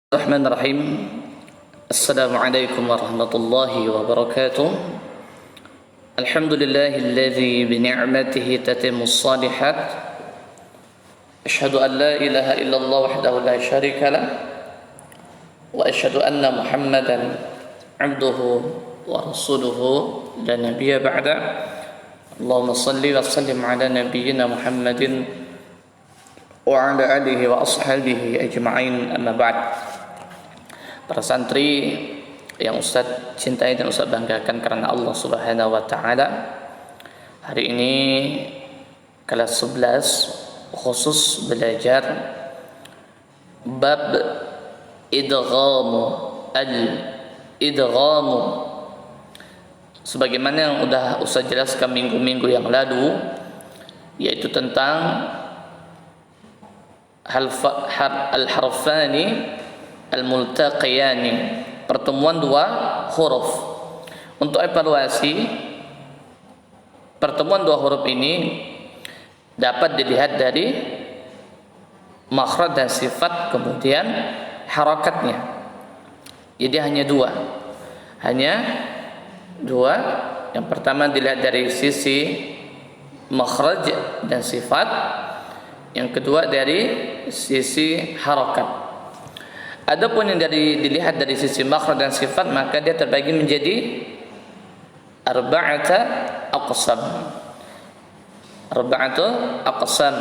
Bismillahirrahmanirrahim. Assalamualaikum warahmatullahi wabarakatuh. Alhamdulillahilladzi bi ni'matihi tatimmus shalihat. Asyhadu an la ilaha illallah wahdahu la syarika lah. Wa asyhadu anna Muhammadan 'abduhu wa rasuluhu la nabiyya ba'da. Allahumma shalli wa sallim ala nabiyyina Muhammadin wa ala alihi wa ashabihi ajma'in, amma ba'd. Para santri yang Ustaz cintai dan Ustaz banggakan karena Allah Subhanahu wa taala, hari ini kelas 11 khusus belajar bab idgham sebagaimana yang sudah Ustaz jelaskan minggu-minggu yang lalu, yaitu tentang al-harfani al-multaqiyani, pertemuan dua huruf. Untuk evaluasi pertemuan dua huruf ini dapat dilihat dari makhraj dan sifat, kemudian harakatnya. Jadi hanya dua. Yang pertama dilihat dari sisi makhraj dan sifat, yang kedua dari sisi harakat. Adapun yang dilihat dari sisi makhraj dan sifat, maka dia terbagi menjadi arba'atu aqsam,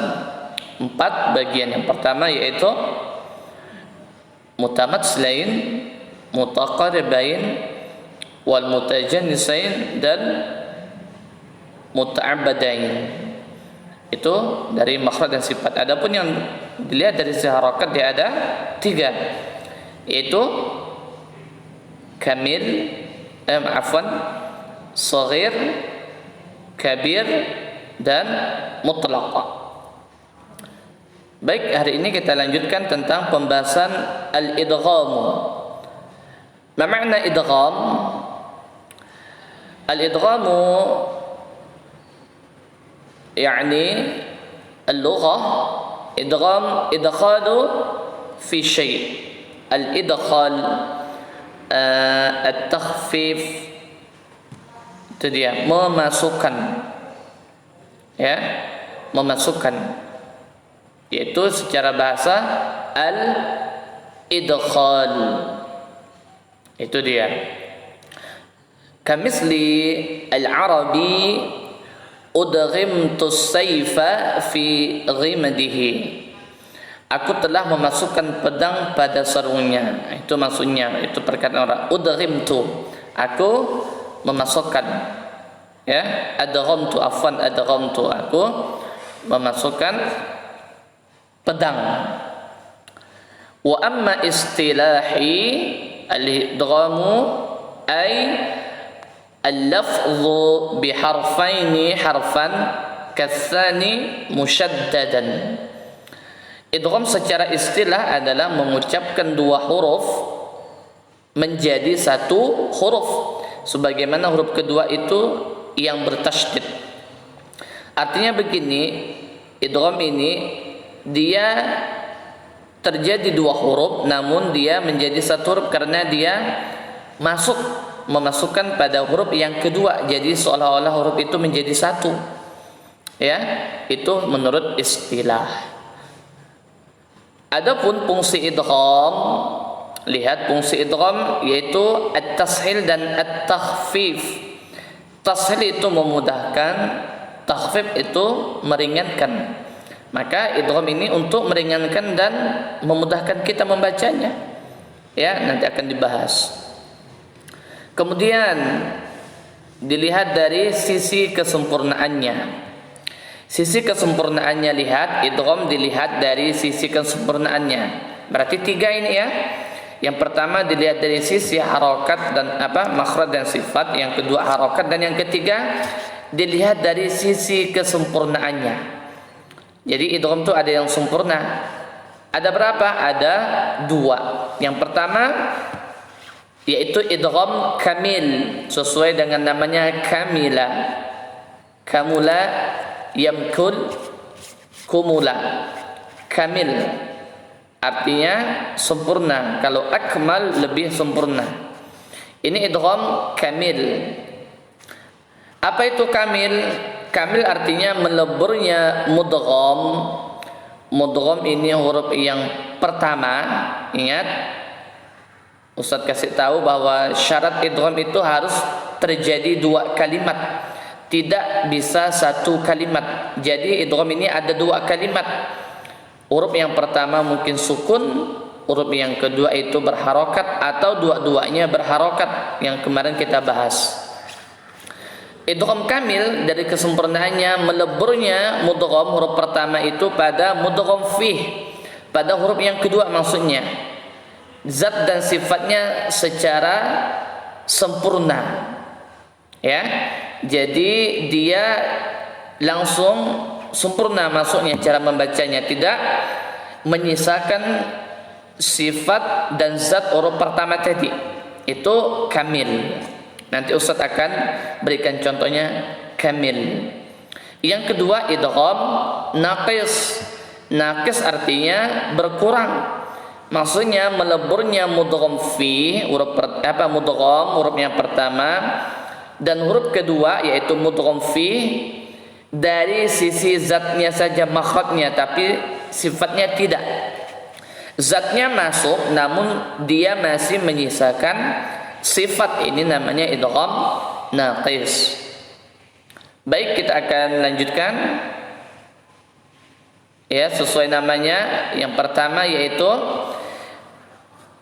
4 bagian. Yang pertama yaitu mutamatsilain, mutaqaribain, wal mutajannisain, dan muta'abbadain. Itu dari makhraj dan sifat. Adapun yang dilihat dari sisi harakat, dia ada 3, yaitu saghir, kabir, dan mutlaq. Baik, hari ini kita lanjutkan tentang pembahasan al-idgham. Ma makna idgham? Al-idgham يعني اللغة إدخال في شيء. الإدخال التخفيف, itu dia, memasukkan, yaitu secara bahasa al-idkhal, itu dia. Kamisli al-arabi udghimtu sayfa fi ghimadihi, aku telah memasukkan pedang pada sarungnya. Itu maksudnya, itu perkataan orang. Udghimtu, aku memasukkan, adghamtu, aku memasukkan pedang. Wa amma istilahi al-idghamu ay al-lafzu biharfaini harfan katsani musyaddadan. Idgham secara istilah adalah mengucapkan dua huruf menjadi satu huruf, sebagaimana huruf kedua itu yang bertasydid. Artinya begini, idgham ini dia terjadi dua huruf namun dia menjadi satu huruf karena dia memasukkan pada huruf yang kedua, jadi seolah-olah huruf itu menjadi satu. Itu menurut istilah. Adapun fungsi idgham, lihat fungsi idgham yaitu at-tashil dan at-takhfif. Tashil itu memudahkan, takhfif itu meringankan. Maka idgham ini untuk meringankan dan memudahkan kita membacanya. Nanti akan dibahas. Kemudian dilihat dari sisi kesempurnaannya. Sisi kesempurnaannya, lihat, idgham dilihat dari sisi kesempurnaannya. Berarti 3 ini ya. Yang pertama dilihat dari sisi harakat dan makhraj dan sifat, yang kedua harakat, dan yang ketiga dilihat dari sisi kesempurnaannya. Jadi idgham itu ada yang sempurna. Ada berapa? Ada 2. Yang pertama yaitu idgham kamil, sesuai dengan namanya kamila. Kamula yamkul kumula, kamil. artinya sempurna. Kalau akmal lebih sempurna. Ini idgham kamil. Apa itu kamil? Kamil artinya meleburnya mudgham. Mudgham ini huruf yang pertama. Ingat, Ustaz kasih tahu bahwa syarat idgham itu harus terjadi 2 kalimat, tidak bisa 1 kalimat. Jadi idgham ini ada 2 kalimat. Huruf yang pertama mungkin sukun, huruf yang kedua itu berharokat atau dua-duanya berharokat yang kemarin kita bahas. Idgham kamil dari kesempurnaannya meleburnya mudgham huruf pertama itu pada mudgham fih, pada huruf yang kedua, maksudnya zat dan sifatnya secara sempurna. Ya, jadi dia langsung sempurna maksudnya cara membacanya, tidak menyisakan sifat dan zat huruf pertama tadi. Itu kamil. Nanti Ustaz akan berikan contohnya kamil. Yang kedua idgham naqis. Naqis artinya berkurang. Maksudnya meleburnya mudgham fi mudgham huruf yang pertama dan huruf kedua yaitu mudgham fi dari sisi zatnya saja makhrajnya, tapi sifatnya tidak. Zatnya masuk namun dia masih menyisakan sifat. Ini namanya idgham naqis. Baik, kita akan lanjutkan. Ya, sesuai namanya. Yang pertama yaitu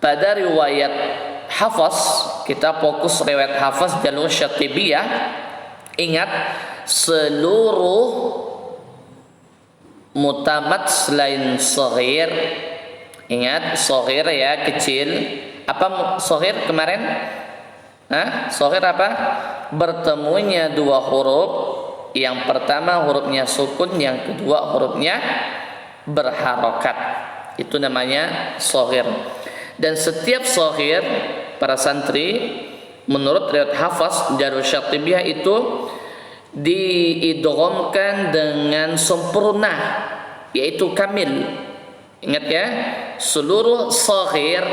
pada riwayat Hafs, kita fokus riwayat Hafs jalur Syatibiyah. Ingat, seluruh mutamat selain shaghir, ingat shaghir ya, kecil. Apa shaghir kemarin? Shaghir apa? Bertemunya 2 huruf. Yang pertama hurufnya sukun, yang kedua hurufnya berharokat. Itu namanya shaghir. Dan setiap shaghir, para santri, menurut riwayat Hafs jalur Syatibiyah itu diidghamkan dengan sempurna, yaitu kamil. Ingat ya, seluruh shaghir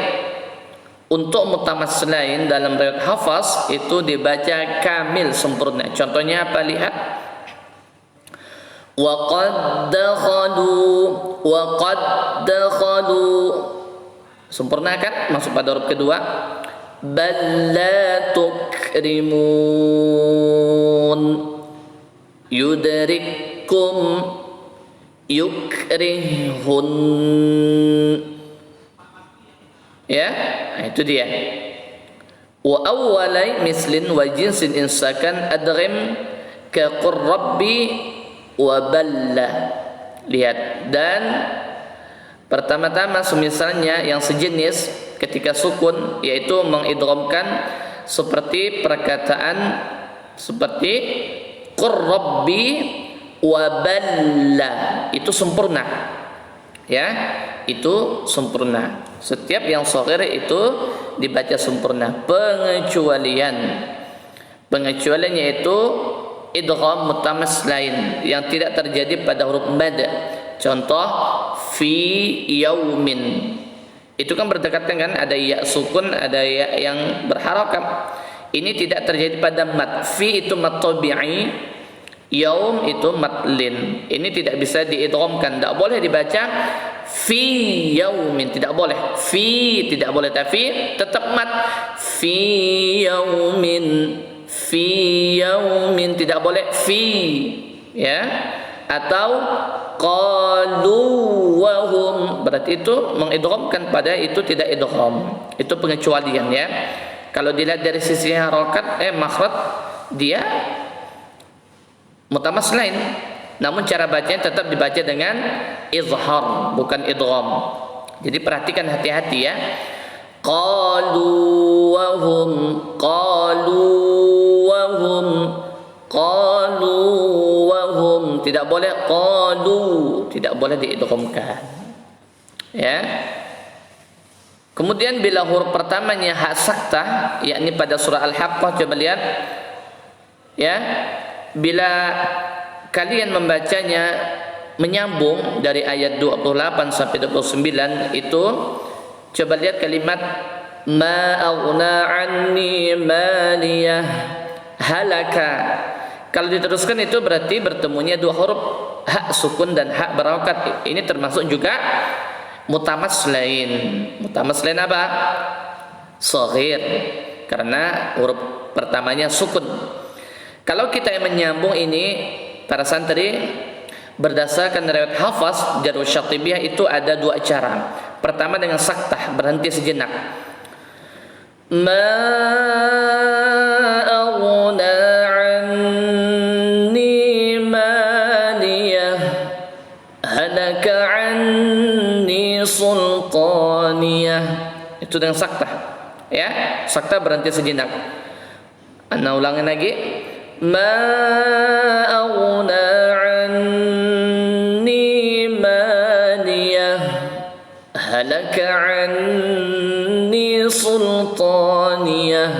untuk mutamas lain dalam riwayat Hafs itu dibaca kamil, sempurna. Contohnya apa? Lihat. Wa qad dakhalu. Sempurna kan? Masuk pada huruf kedua. Bal la tukrimun yudrikum yukrihun. Ya, itu dia. Wa awwalai mislin wa jinsin insakan adghim ka qur rabbi wa balla. Lihat, dan pertama-tama semisalnya yang sejenis ketika sukun, yaitu mengidghamkan seperti perkataan seperti qur rabbi wa balla. Itu sempurna. Ya, itu sempurna. Setiap yang shaghir itu dibaca sempurna. Pengecualian yaitu idgham mutamas lain yang tidak terjadi pada huruf mad. Contoh fi yaumin. Itu kan berdekatan kan, ada ya sukun, ada ya yang berharakat. Ini tidak terjadi pada mad. Fi itu mad tabi'i, yaum itu mad lin. Ini tidak bisa diidghamkan, tidak boleh dibaca fi yaumin, tidak boleh. Fi tidak boleh, tapi tetap mad. Fi yaumin tidak boleh fi, ya. Atau qalu wa hum, berarti itu mengidghamkan pada itu tidak idgham. Itu pengecualian ya. Kalau dilihat dari sisi harokat makhraj, dia mutamas lain, namun cara bacanya tetap dibaca dengan izhar, bukan idgham. Jadi perhatikan hati-hati ya. Qalu wa hum, qalu wa hum, qalu wa hum. Tidak boleh qalu, tidak boleh diidghamkan. Ya. Kemudian bila huruf pertamanya hak saktah, yakni pada surah Al-Haqqah, coba lihat. Ya. Bila kalian membacanya menyambung dari ayat 28 sampai 29 itu, coba lihat kalimat ma aghna anni maliyah halaka. Kalau diteruskan itu berarti bertemunya dua huruf, hak sukun dan hak berharokat. Ini termasuk juga mutamaslain. Mutamaslain apa? Shaghir, karena huruf pertamanya sukun. Kalau kita yang menyambung ini para santri, berdasarkan riwayat Hafaz Jarh Syatibiyah itu ada dua cara. Pertama dengan saktah, berhenti sejenak. Ma aghna anni maliyah halaka anni sultaniyah. Itu dengan saktah, ya, saktah berhenti sejenak. Ana ulangi lagi. Ma aghna anni maliyah halaka anni sultaniyah,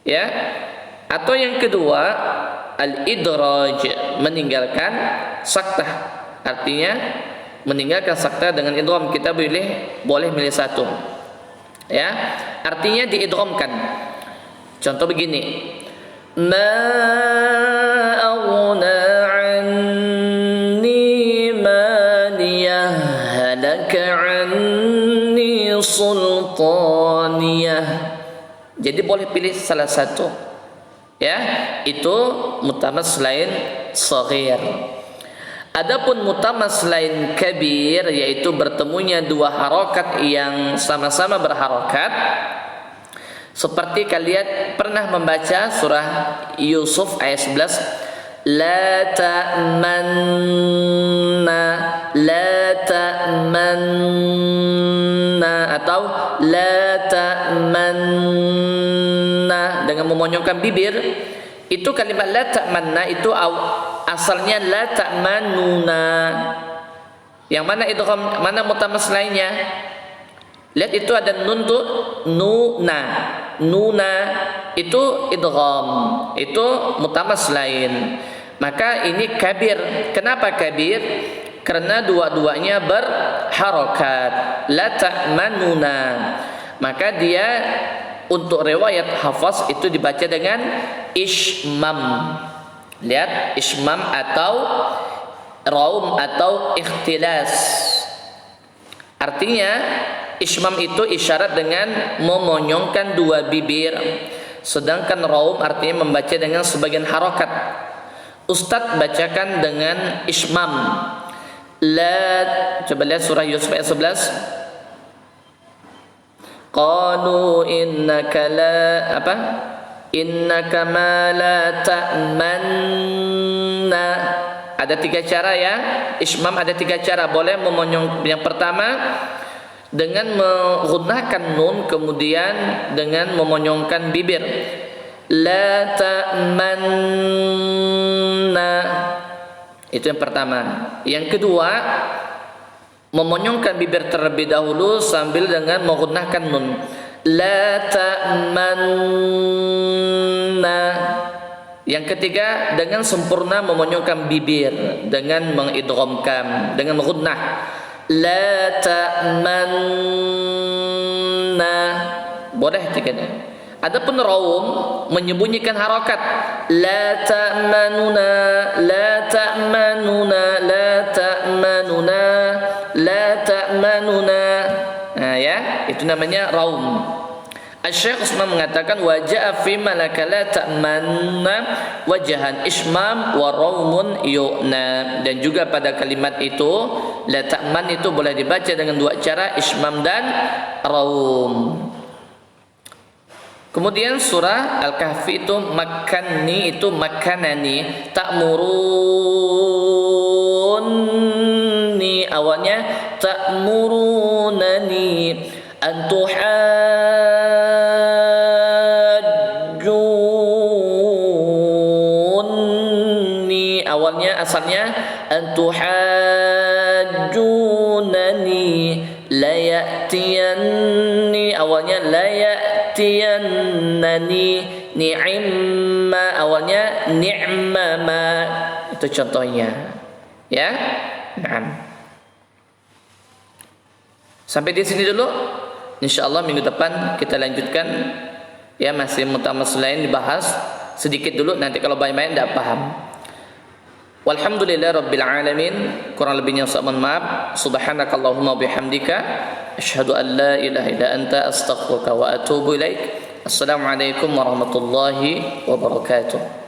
ya. Atau yang kedua al-idraj, meninggalkan saktah, artinya meninggalkan saktah dengan idgham. Kita boleh milih satu, ya, artinya diidghamkan. Contoh begini, ma aghna anni maliyah halaka anni sultaniyah. Jadi boleh pilih salah satu, ya, itu mutamaslain shaghir. Adapun mutamaslain kabir, yaitu bertemunya dua harokat yang sama-sama berharokat. Seperti kalian pernah membaca surah Yusuf ayat 11, la ta'manna, la ta'manna, atau la ta'manna dengan memonyongkan bibir. Itu kalimat la ta'manna itu asalnya la ta'manuna. Yang mana idgham, mana mutamaslainnya? Lihat, itu ada nun tuh, nuna. Nuna itu idgham, itu mutamaslain. Maka ini kabir. Kenapa kabir? Karena dua-duanya berharokat. La ta'manuna. Maka dia untuk riwayat Hafaz itu dibaca dengan ishmam. Lihat, ishmam atau raum atau ikhtilas. Artinya ishmam itu isyarat dengan memonyongkan dua bibir, sedangkan raum artinya membaca dengan sebagian harokat. Ustadz bacakan dengan ishmam. La, coba lihat surah Yusuf ayat 11. Qalu innaka la apa? Innaka ma la ta'manna. Ada tiga cara, ya. Ishmam ada tiga cara. Boleh memonyong. Yang pertama dengan menggunakan nun, kemudian dengan memonyongkan bibir. La ta'manna. Itu yang pertama. Yang kedua, memonyongkan bibir terlebih dahulu sambil dengan menggunakan nun. La ta'manna. Yang ketiga, dengan sempurna memonyongkan bibir dengan mengidghamkan, dengan menggunnah. La ta'manna. Boleh tiganya. Adapun raum menyembunyikan harokat. La ta'manuna, la ta'manuna, la ta'manuna, la ta'manuna. Nah, ya, itu namanya raum. Syekh Utsman mengatakan wajah fi malaka la ta'manna wajahan ismam wa raumun yu'na. Dan juga pada kalimat itu la ta'man itu boleh dibaca dengan dua cara, ismam dan raum. Kemudian surah Al-Kahfi itu makanni, itu makanani. Ta'muruni, awalnya ta'murunani antuhajjuni, awalnya asalnya antuhajjunani layatiyanni, awalnya layatiyannani, ni'imma, awalnya ni'mama. Itu contohnya. Ya. Nah. Sampai di sini dulu. Insyaallah minggu depan kita lanjutkan, ya, masih mutamas lain dibahas sedikit dulu, nanti kalau banyak-banyak tidak paham. Walhamdulillah rabbil alamin. Kurang lebihnya mohon maaf. Subhanakallahumma bihamdika asyhadu an la ilaha illa anta astaghfiruka wa atubu ilaik. Assalamualaikum warahmatullahi wabarakatuh.